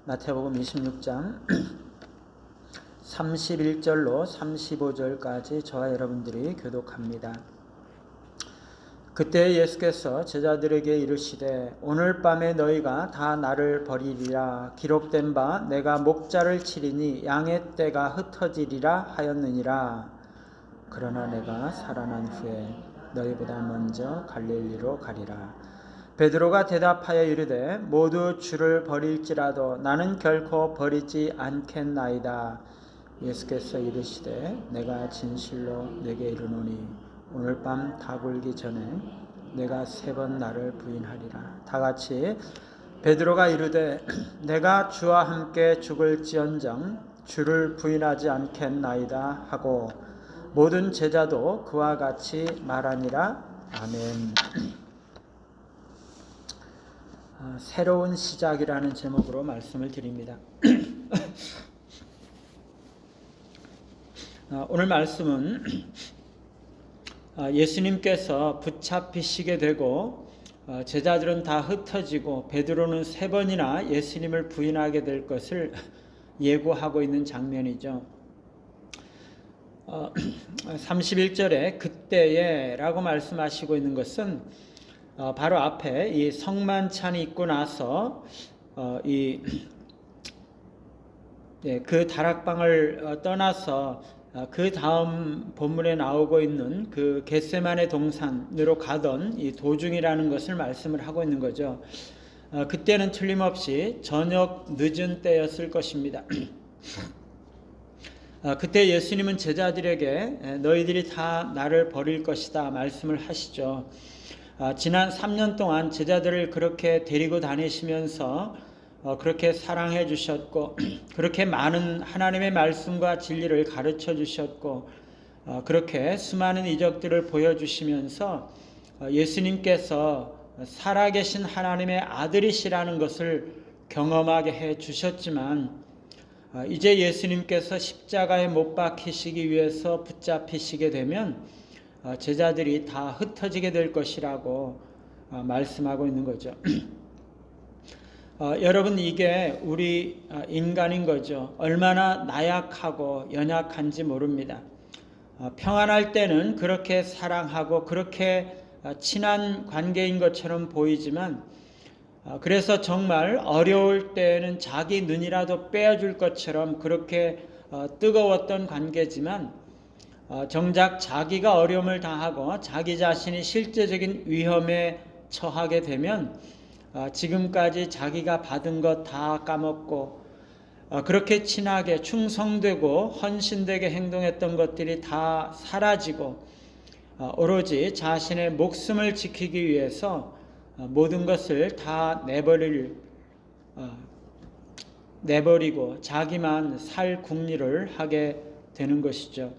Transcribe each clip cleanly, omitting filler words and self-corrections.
마태복음 26장 31절로 35절까지 저와 여러분들이 교독합니다. 그때 예수께서 제자들에게 이르시되 오늘 밤에 너희가 다 나를 버리리라. 기록된 바 내가 목자를 치리니 양의 떼가 흩어지리라 하였느니라. 그러나 내가 살아난 후에 너희보다 먼저 갈릴리로 가리라. 베드로가 대답하여 이르되 모두 주를 버릴지라도 나는 결코 버리지 않겠나이다. 예수께서 이르시되 내가 진실로 내게 이르노니 오늘 밤 다굴기 전에 내가 3번 나를 부인하리라. 다같이 베드로가 이르되 내가 주와 함께 죽을지언정 주를 부인하지 않겠나이다 하고 모든 제자도 그와 같이 말하니라. 아멘. 새로운 시작이라는 제목으로 말씀을 드립니다. 오늘 말씀은 예수님께서 붙잡히시게 되고 제자들은 다 흩어지고 베드로는 3번이나 예수님을 부인하게 될 것을 예고하고 있는 장면이죠. 31절에 그때에 라고 말씀하시고 있는 것은 바로 앞에 이 성만찬이 있고 나서 그 다락방을 떠나서 그 다음 본문에 나오고 있는 그 겟세마네 동산으로 가던 이 도중이라는 것을 말씀을 하고 있는 거죠. 그때는 틀림없이 저녁 늦은 때였을 것입니다. 그때 예수님은 제자들에게 너희들이 다 나를 버릴 것이다 말씀을 하시죠. 지난 3년 동안 제자들을 그렇게 데리고 다니시면서 그렇게 사랑해 주셨고 그렇게 많은 하나님의 말씀과 진리를 가르쳐 주셨고 그렇게 수많은 이적들을 보여주시면서 예수님께서 살아계신 하나님의 아들이시라는 것을 경험하게 해 주셨지만 이제 예수님께서 십자가에 못 박히시기 위해서 붙잡히시게 되면 제자들이 다 흩어지게 될 것이라고 말씀하고 있는 거죠. 여러분, 이게 우리 인간인 거죠. 얼마나 나약하고 연약한지 모릅니다. 평안할 때는 그렇게 사랑하고 그렇게 친한 관계인 것처럼 보이지만 그래서 정말 어려울 때는 자기 눈이라도 빼어줄 것처럼 그렇게 뜨거웠던 관계지만 정작 자기가 어려움을 당하고 자기 자신이 실제적인 위험에 처하게 되면 지금까지 자기가 받은 것 다 까먹고 그렇게 친하게 충성되고 헌신되게 행동했던 것들이 다 사라지고 오로지 자신의 목숨을 지키기 위해서 모든 것을 다 내버리고 자기만 살 궁리를 하게 되는 것이죠.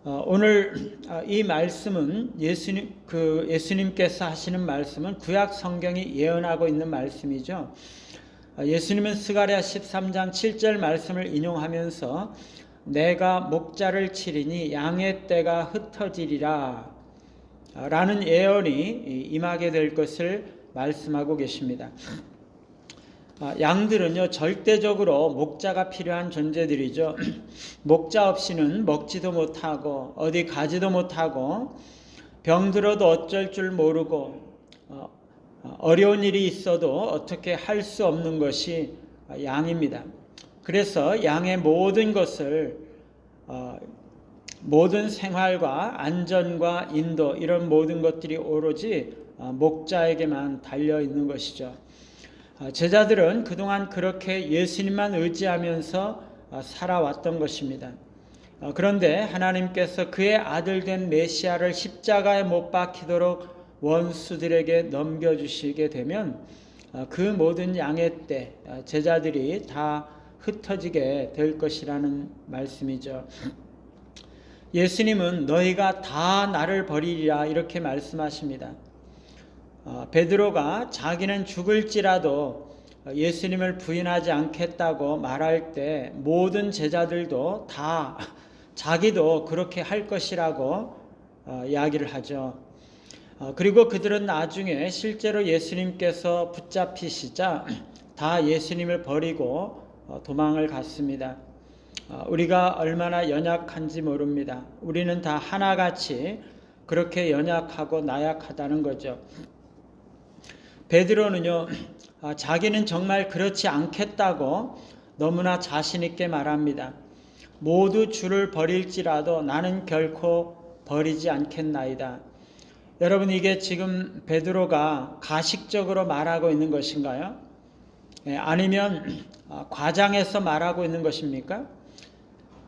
오늘 이 말씀은 예수님께서 하시는 말씀은 구약 성경이 예언하고 있는 말씀이죠. 예수님은 스가랴 13장 7절 말씀을 인용하면서 내가 목자를 치리니 양의 떼가 흩어지리라 라는 예언이 임하게 될 것을 말씀하고 계십니다. 양들은요 절대적으로 목자가 필요한 존재들이죠. 목자 없이는 먹지도 못하고 어디 가지도 못하고 병들어도 어쩔 줄 모르고 어려운 일이 있어도 어떻게 할 수 없는 것이 양입니다. 그래서 양의 모든 것을 모든 생활과 안전과 인도 이런 모든 것들이 오로지 목자에게만 달려 있는 것이죠. 제자들은 그동안 그렇게 예수님만 의지하면서 살아왔던 것입니다. 그런데 하나님께서 그의 아들 된 메시아를 십자가에 못 박히도록 원수들에게 넘겨주시게 되면 그 모든 양의 떼 제자들이 다 흩어지게 될 것이라는 말씀이죠. 예수님은 너희가 다 나를 버리리라 이렇게 말씀하십니다. 베드로가 자기는 죽을지라도 예수님을 부인하지 않겠다고 말할 때 모든 제자들도 다 자기도 그렇게 할 것이라고 이야기를 하죠. 그리고 그들은 나중에 실제로 예수님께서 붙잡히시자 다 예수님을 버리고 도망을 갔습니다. 우리가 얼마나 연약한지 모릅니다. 우리는 다 하나같이 그렇게 연약하고 나약하다는 거죠. 베드로는요, 자기는 정말 그렇지 않겠다고 너무나 자신 있게 말합니다. 모두 주를 버릴지라도 나는 결코 버리지 않겠나이다. 여러분, 이게 지금 베드로가 가식적으로 말하고 있는 것인가요? 아니면 과장해서 말하고 있는 것입니까?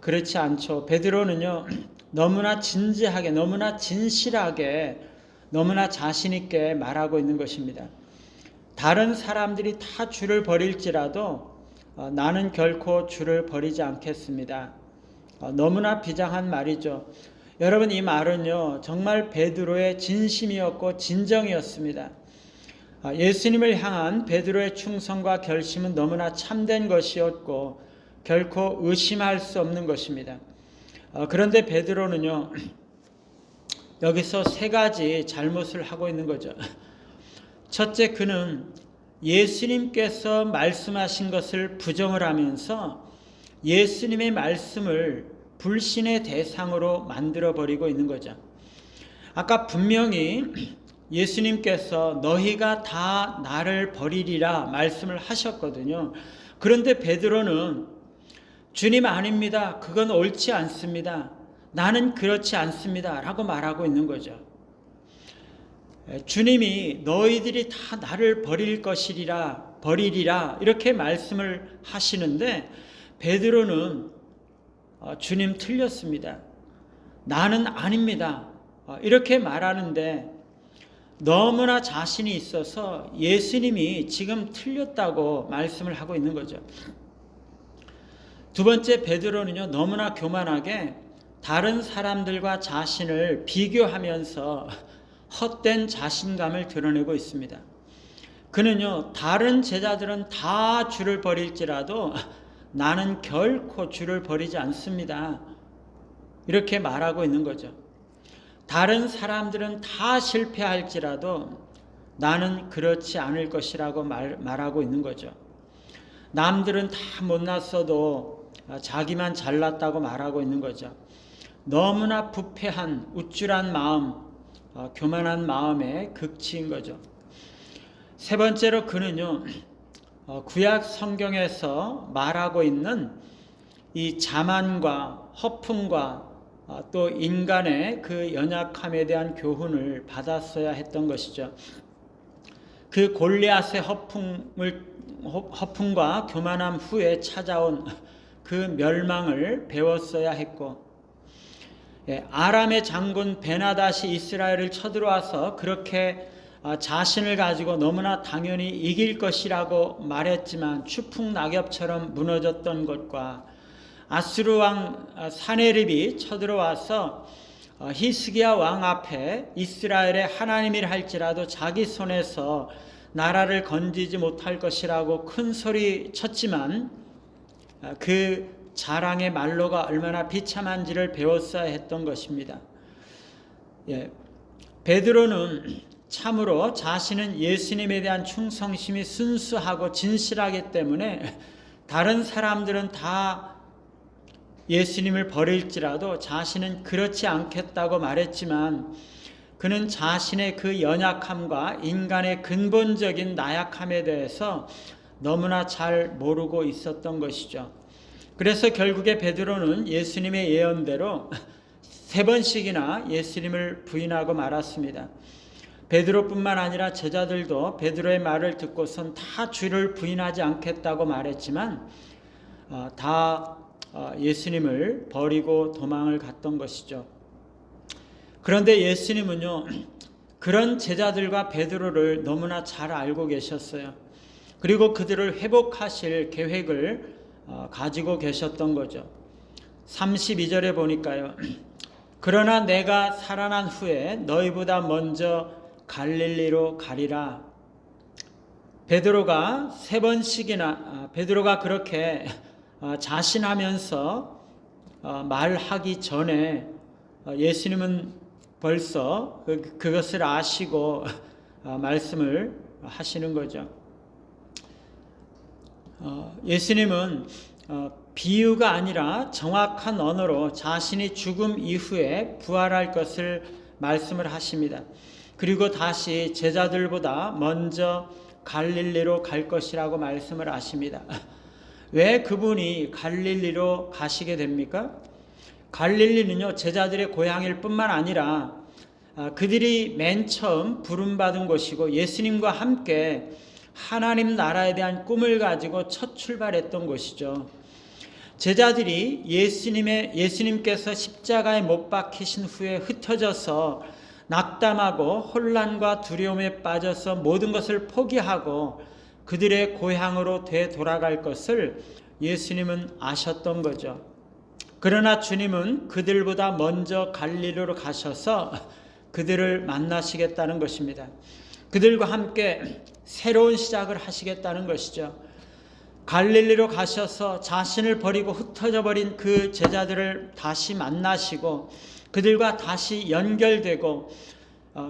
그렇지 않죠. 베드로는요, 너무나 진지하게, 너무나 진실하게, 너무나 자신 있게 말하고 있는 것입니다. 다른 사람들이 다 주를 버릴지라도 나는 결코 주를 버리지 않겠습니다. 너무나 비장한 말이죠. 여러분, 이 말은요, 정말 베드로의 진심이었고 진정이었습니다. 예수님을 향한 베드로의 충성과 결심은 너무나 참된 것이었고 결코 의심할 수 없는 것입니다. 그런데 베드로는요, 여기서 세 가지 잘못을 하고 있는 거죠. 첫째, 그는 예수님께서 말씀하신 것을 부정을 하면서 예수님의 말씀을 불신의 대상으로 만들어버리고 있는 거죠. 아까 분명히 예수님께서 너희가 다 나를 버리리라 말씀을 하셨거든요. 그런데 베드로는 주님 아닙니다. 그건 옳지 않습니다. 나는 그렇지 않습니다. 라고 말하고 있는 거죠. 주님이 너희들이 다 나를 버리리라 이렇게 말씀을 하시는데 베드로는 주님 틀렸습니다. 나는 아닙니다. 이렇게 말하는데 너무나 자신이 있어서 예수님이 지금 틀렸다고 말씀을 하고 있는 거죠. 두 번째, 베드로는요, 너무나 교만하게 다른 사람들과 자신을 비교하면서 헛된 자신감을 드러내고 있습니다. 그는요, 다른 제자들은 다 주를 버릴지라도 나는 결코 주를 버리지 않습니다. 이렇게 말하고 있는 거죠. 다른 사람들은 다 실패할지라도 나는 그렇지 않을 것이라고 말하고 있는 거죠. 남들은 다 못났어도 자기만 잘났다고 말하고 있는 거죠. 너무나 부패한 우쭐한 마음, 교만한 마음의 극치인 거죠. 세 번째로 그는요, 구약 성경에서 말하고 있는 이 자만과 허풍과 또 인간의 그 연약함에 대한 교훈을 받았어야 했던 것이죠. 그 골리앗의 허풍과 교만함 후에 찾아온 그 멸망을 배웠어야 했고, 아람의 장군 베나닷이 이스라엘을 쳐들어와서 그렇게 자신을 가지고 너무나 당연히 이길 것이라고 말했지만 추풍낙엽처럼 무너졌던 것과 아수르 왕 사네립이 쳐들어와서 히스기야 왕 앞에 이스라엘의 하나님이라 할지라도 자기 손에서 나라를 건지지 못할 것이라고 큰 소리 쳤지만 그 자랑의 말로가 얼마나 비참한지를 배웠어야 했던 것입니다. 베드로는 참으로 자신은 예수님에 대한 충성심이 순수하고 진실하기 때문에 다른 사람들은 다 예수님을 버릴지라도 자신은 그렇지 않겠다고 말했지만 그는 자신의 그 연약함과 인간의 근본적인 나약함에 대해서 너무나 잘 모르고 있었던 것이죠. 그래서 결국에 베드로는 예수님의 예언대로 3번씩이나 예수님을 부인하고 말았습니다. 베드로뿐만 아니라 제자들도 베드로의 말을 듣고선 다 주를 부인하지 않겠다고 말했지만 다 예수님을 버리고 도망을 갔던 것이죠. 그런데 예수님은요, 그런 제자들과 베드로를 너무나 잘 알고 계셨어요. 그리고 그들을 회복하실 계획을 가지고 계셨던 거죠. 32절에 보니까요, 그러나 내가 살아난 후에 너희보다 먼저 갈릴리로 가리라. 베드로가 3번씩이나 베드로가 그렇게 자신하면서 말하기 전에 예수님은 벌써 그것을 아시고 말씀을 하시는 거죠. 예수님은 비유가 아니라 정확한 언어로 자신이 죽음 이후에 부활할 것을 말씀을 하십니다. 그리고 다시 제자들보다 먼저 갈릴리로 갈 것이라고 말씀을 하십니다. 왜 그분이 갈릴리로 가시게 됩니까? 갈릴리는요, 제자들의 고향일 뿐만 아니라 그들이 맨 처음 부름받은 곳이고 예수님과 함께 하나님 나라에 대한 꿈을 가지고 첫 출발했던 곳이죠. 제자들이 예수님께서 십자가에 못 박히신 후에 흩어져서 낙담하고 혼란과 두려움에 빠져서 모든 것을 포기하고 그들의 고향으로 되돌아갈 것을 예수님은 아셨던 거죠. 그러나 주님은 그들보다 먼저 갈릴리로 가셔서 그들을 만나시겠다는 것입니다. 그들과 함께 새로운 시작을 하시겠다는 것이죠. 갈릴리로 가셔서 자신을 버리고 흩어져 버린 그 제자들을 다시 만나시고 그들과 다시 연결되고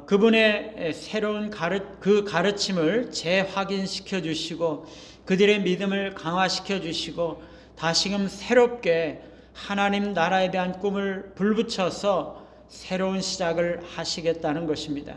그분의 새로운 가르침을 재확인시켜 주시고 그들의 믿음을 강화시켜 주시고 다시금 새롭게 하나님 나라에 대한 꿈을 불붙여서 새로운 시작을 하시겠다는 것입니다.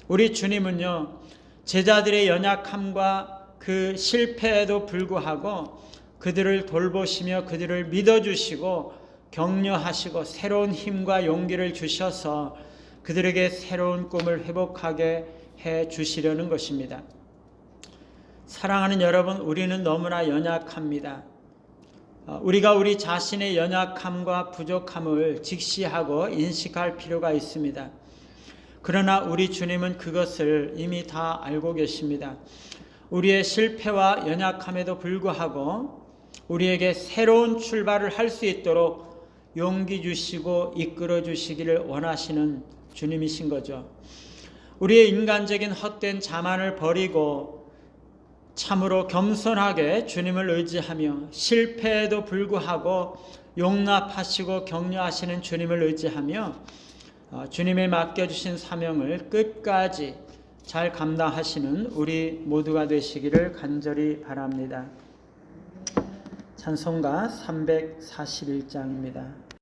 우리 주님은요, 제자들의 연약함과 그 실패에도 불구하고 그들을 돌보시며 그들을 믿어주시고 격려하시고 새로운 힘과 용기를 주셔서 그들에게 새로운 꿈을 회복하게 해 주시려는 것입니다. 사랑하는 여러분, 우리는 너무나 연약합니다. 우리가 우리 자신의 연약함과 부족함을 직시하고 인식할 필요가 있습니다. 그러나 우리 주님은 그것을 이미 다 알고 계십니다. 우리의 실패와 연약함에도 불구하고 우리에게 새로운 출발을 할 수 있도록 용기 주시고 이끌어 주시기를 원하시는 주님이신 거죠. 우리의 인간적인 헛된 자만을 버리고 참으로 겸손하게 주님을 의지하며 실패에도 불구하고 용납하시고 격려하시는 주님을 의지하며 주님의 맡겨주신 사명을 끝까지 잘 감당하시는 우리 모두가 되시기를 간절히 바랍니다. 찬송가 341장입니다.